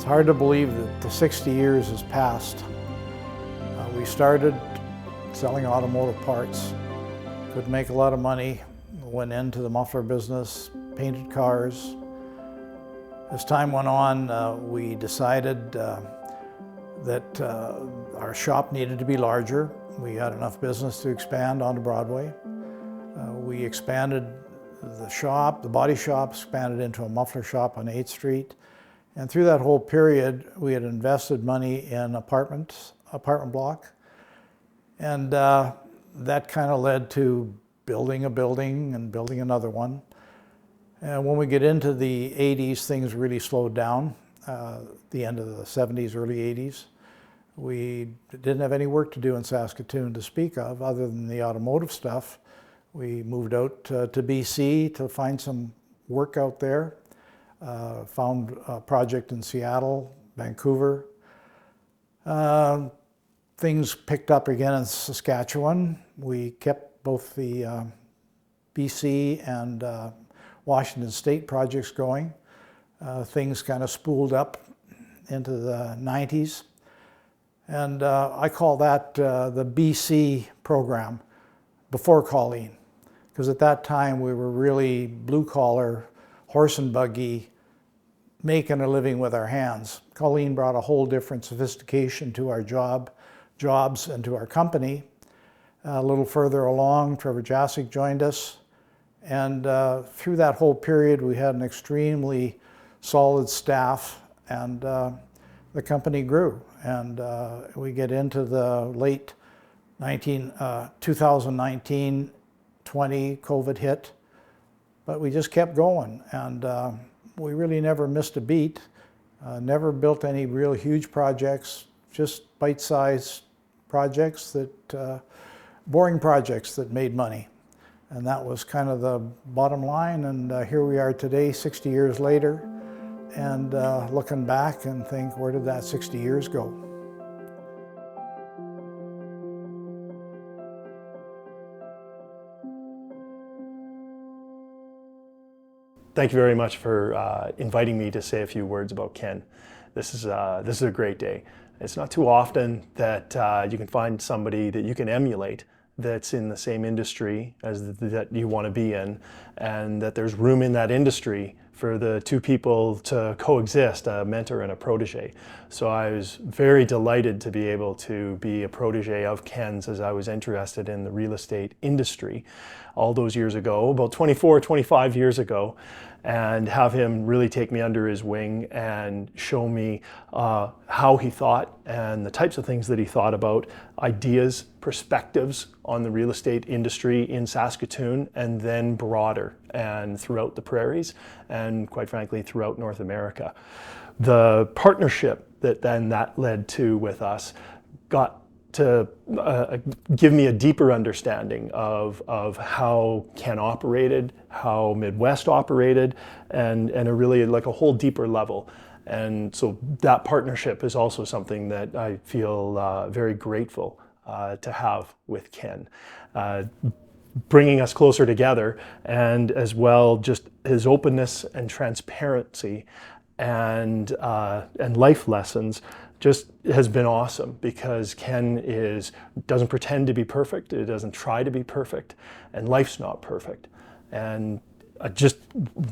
It's hard to believe that the 60 years has passed. We started selling automotive parts, could make a lot of money, went into the muffler business, painted cars. As time went on, we decided that our shop needed to be larger. We had enough business to expand onto Broadway. We expanded the shop, the body shop expanded into a muffler shop on 8th Street. And through that whole period, we had invested money in apartment block. And that kind of led to building a building and building another one. And when we get into the 80s, things really slowed down. The end of the 70s, early 80s. We didn't have any work to do in Saskatoon to speak of, other than the automotive stuff. We moved out to BC to find some work out there. Found a project in Seattle, Vancouver. Things picked up again in Saskatchewan. We kept both the BC and Washington State projects going. Things kind of spooled up into the 90s. And I call that the BC program before Colleen, because at that time we were really blue collar, horse and buggy, making a living with our hands. Colleen brought a whole different sophistication to our jobs and to our company. A little further along, Trevor Jasic joined us. And through that whole period, we had an extremely solid staff, and the company grew. And we get into the late 2019, 20, COVID hit, but we just kept going. And we really never missed a beat, never built any real huge projects, just bite-sized projects boring projects that made money. And that was kind of the bottom line. And here we are today, 60 years later, and looking back and think, where did that 60 years go? Thank you very much for inviting me to say a few words about Ken. This is a great day. It's not too often that you can find somebody that you can emulate that's in the same industry as that you want to be in, and that there's room in that industry for the two people to coexist, a mentor and a protege. So I was very delighted to be able to be a protege of Ken's as I was interested in the real estate industry all those years ago, about 24, 25 years ago, and have him really take me under his wing and show me how he thought and the types of things that he thought about, ideas, perspectives on the real estate industry in Saskatoon, and then broader and throughout the prairies, and quite frankly throughout North America. The partnership that led to with us got to give me a deeper understanding of how Ken operated, how Midwest operated, and a really like a whole deeper level. And so that partnership is also something that I feel very grateful to have with Ken. Bringing us closer together, and as well just his openness and transparency and life lessons just has been awesome, because Ken doesn't pretend to be perfect, it doesn't try to be perfect, and life's not perfect. And I just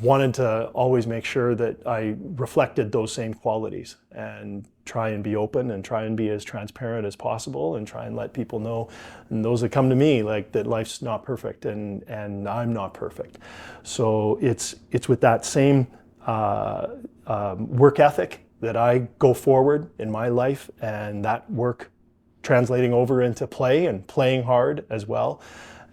wanted to always make sure that I reflected those same qualities and try and be open and try and be as transparent as possible and try and let people know, and those that come to me, like that life's not perfect and I'm not perfect. So it's with that same work ethic that I go forward in my life, and that work translating over into play and playing hard as well.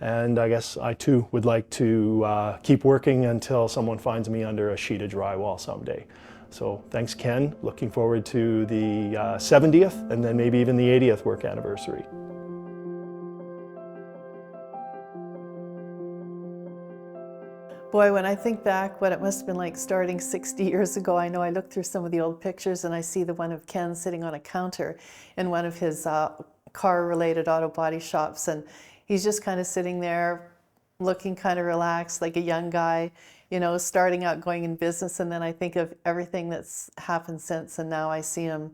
And I guess I too would like to keep working until someone finds me under a sheet of drywall someday. So thanks, Ken. Looking forward to the 70th and then maybe even the 80th work anniversary. Boy, when I think back what it must have been like starting 60 years ago, I know I looked through some of the old pictures and I see the one of Ken sitting on a counter in one of his car-related auto body shops, and he's just kind of sitting there looking kind of relaxed, like a young guy. you know, starting out going in business, and then I think of everything that's happened since, and now I see him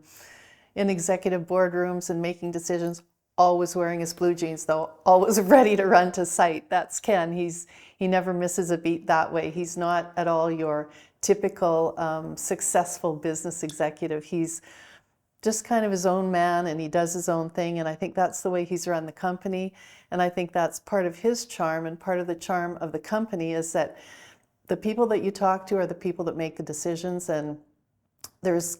in executive boardrooms and making decisions, always wearing his blue jeans though, always ready to run to site. That's Ken. He never misses a beat that way. He's not at all your typical successful business executive. He's just kind of his own man, and he does his own thing, and I think that's the way he's run the company, and I think that's part of his charm, and part of the charm of the company is that the people that you talk to are the people that make the decisions, and there's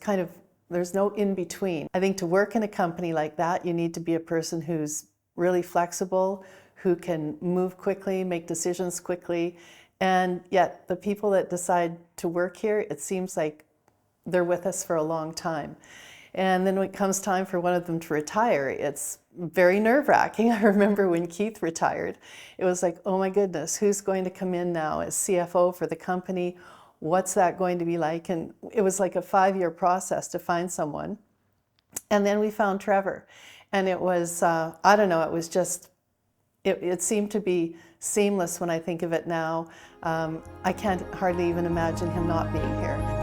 no in between. I think to work in a company like that, you need to be a person who's really flexible, who can move quickly, make decisions quickly, and yet the people that decide to work here, it seems like they're with us for a long time. And then when it comes time for one of them to retire, it's very nerve-wracking. I remember when Keith retired, it was like, oh my goodness, who's going to come in now as CFO for the company? What's that going to be like? And it was like a 5-year process to find someone. And then we found Trevor. And it was, I don't know, it was just, it seemed to be seamless when I think of it now. I can't hardly even imagine him not being here.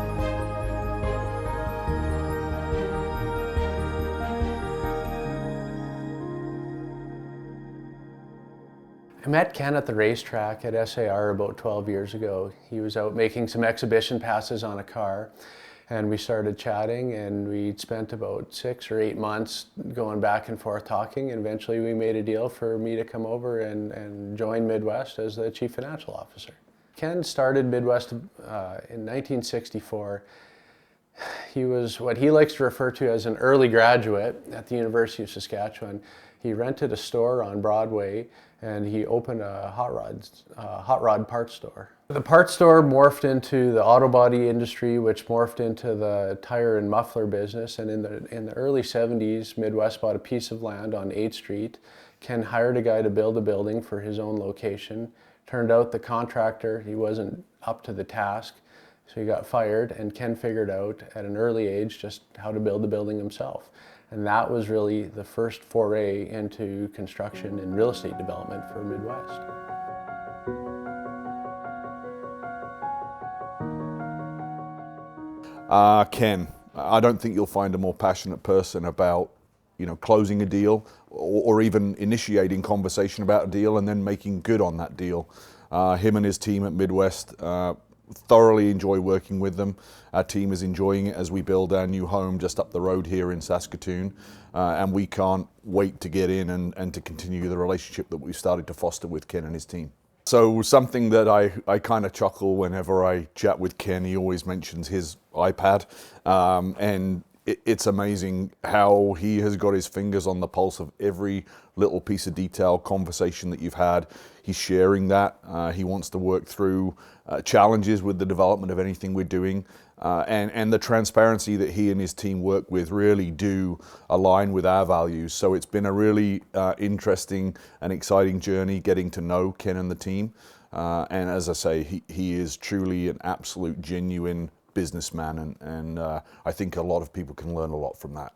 I met Ken at the racetrack at SAR about 12 years ago. He was out making some exhibition passes on a car, and we started chatting, and we'd spent about 6 or 8 months going back and forth talking, and eventually we made a deal for me to come over and join Midwest as the Chief Financial Officer. Ken started Midwest in 1964. He was what he likes to refer to as an early graduate at the University of Saskatchewan. He rented a store on Broadway, and he opened a hot rod parts store. The parts store morphed into the auto body industry, which morphed into the tire and muffler business. And in the early 70s, Midwest bought a piece of land on 8th Street. Ken hired a guy to build a building for his own location. Turned out the contractor, he wasn't up to the task, so he got fired, and Ken figured out at an early age just how to build the building himself. And that was really the first foray into construction and real estate development for Midwest. Ken, I don't think you'll find a more passionate person about, closing a deal or even initiating conversation about a deal and then making good on that deal. Him and his team at Midwest thoroughly enjoy working with them. Our team is enjoying it as we build our new home just up the road here in Saskatoon, and we can't wait to get in and to continue the relationship that we've started to foster with Ken and his team. So something that I kind of chuckle whenever I chat with Ken, he always mentions his iPad, and it's amazing how he has got his fingers on the pulse of every little piece of detail conversation that you've had. He's sharing that. He wants to work through challenges with the development of anything we're doing. And the transparency that he and his team work with really do align with our values. So it's been a really interesting and exciting journey getting to know Ken and the team. And as I say, he is truly an absolute genuine businessman, and I think a lot of people can learn a lot from that.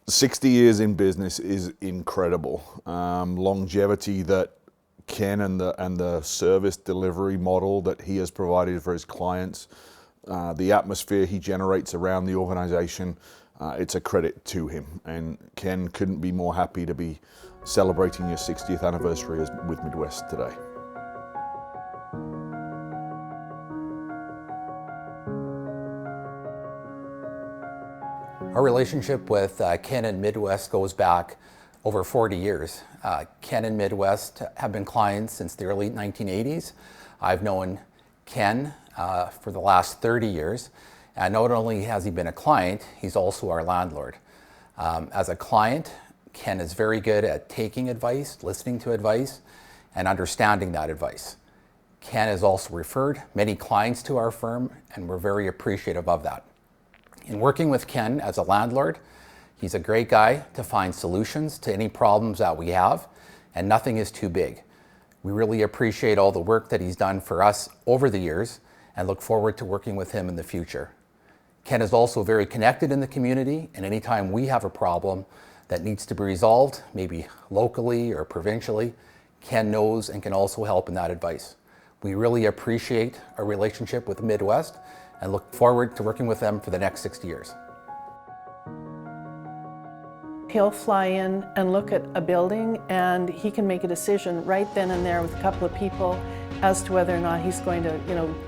60 years in business is incredible. Longevity that Ken and the service delivery model that he has provided for his clients, the atmosphere he generates around the organization, it's a credit to him. And Ken couldn't be more happy to be celebrating your 60th anniversary with Midwest today. Our relationship with Ken and Midwest goes back over 40 years. Ken and Midwest have been clients since the early 1980s. I've known Ken for the last 30 years. And not only has he been a client, he's also our landlord. As a client, Ken is very good at taking advice, listening to advice, and understanding that advice. Ken has also referred many clients to our firm, and we're very appreciative of that. In working with Ken as a landlord, he's a great guy to find solutions to any problems that we have, and nothing is too big. We really appreciate all the work that he's done for us over the years and look forward to working with him in the future. Ken is also very connected in the community, and anytime we have a problem that needs to be resolved, maybe locally or provincially, Ken knows and can also help in that advice. We really appreciate our relationship with Midwest and look forward to working with them for the next 60 years. He'll fly in and look at a building, and he can make a decision right then and there with a couple of people as to whether or not he's going to,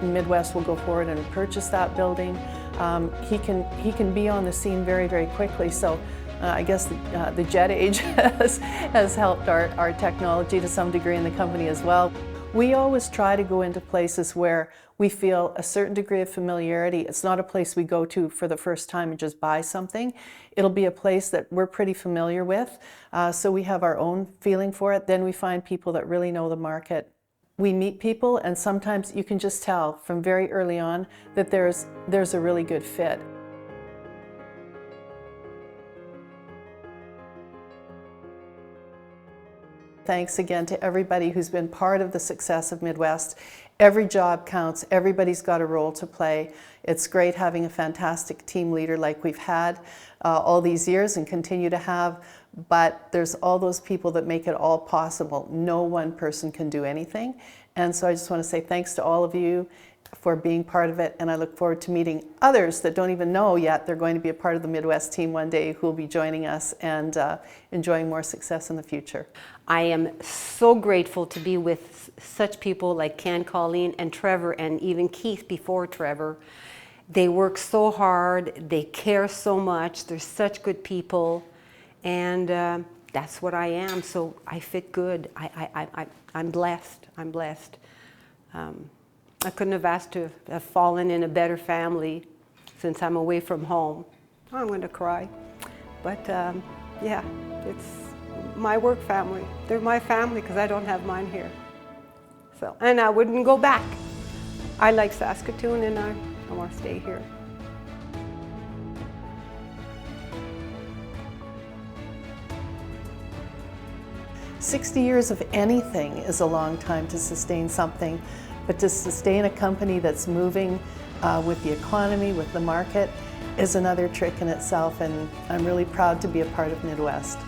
Midwest will go forward and purchase that building. He can be on the scene very, very quickly. So I guess the jet age has helped our technology to some degree in the company as well. We always try to go into places where we feel a certain degree of familiarity. It's not a place we go to for the first time and just buy something. It'll be a place that we're pretty familiar with, so we have our own feeling for it. Then we find people that really know the market. We meet people, and sometimes you can just tell from very early on that there's a really good fit. Thanks again to everybody who's been part of the success of Midwest. Every job counts. Everybody's got a role to play. It's great having a fantastic team leader like we've had all these years and continue to have, but there's all those people that make it all possible. No one person can do anything. And so I just want to say thanks to all of you for being part of it, and I look forward to meeting others that don't even know yet they're going to be a part of the Midwest team one day, who will be joining us and enjoying more success in the future. I am so grateful to be with such people like Ken, Colleen, and Trevor, and even Keith before Trevor. They work so hard, they care so much, they're such good people, and that's what I am, so I fit good. I'm blessed, I'm blessed. I couldn't have asked to have fallen in a better family since I'm away from home. I'm going to cry. But yeah, it's my work family. They're my family because I don't have mine here. So, and I wouldn't go back. I like Saskatoon, and I want to stay here. $60 years of anything is a long time to sustain something. But to sustain a company that's moving with the economy, with the market, is another trick in itself, and I'm really proud to be a part of Midwest.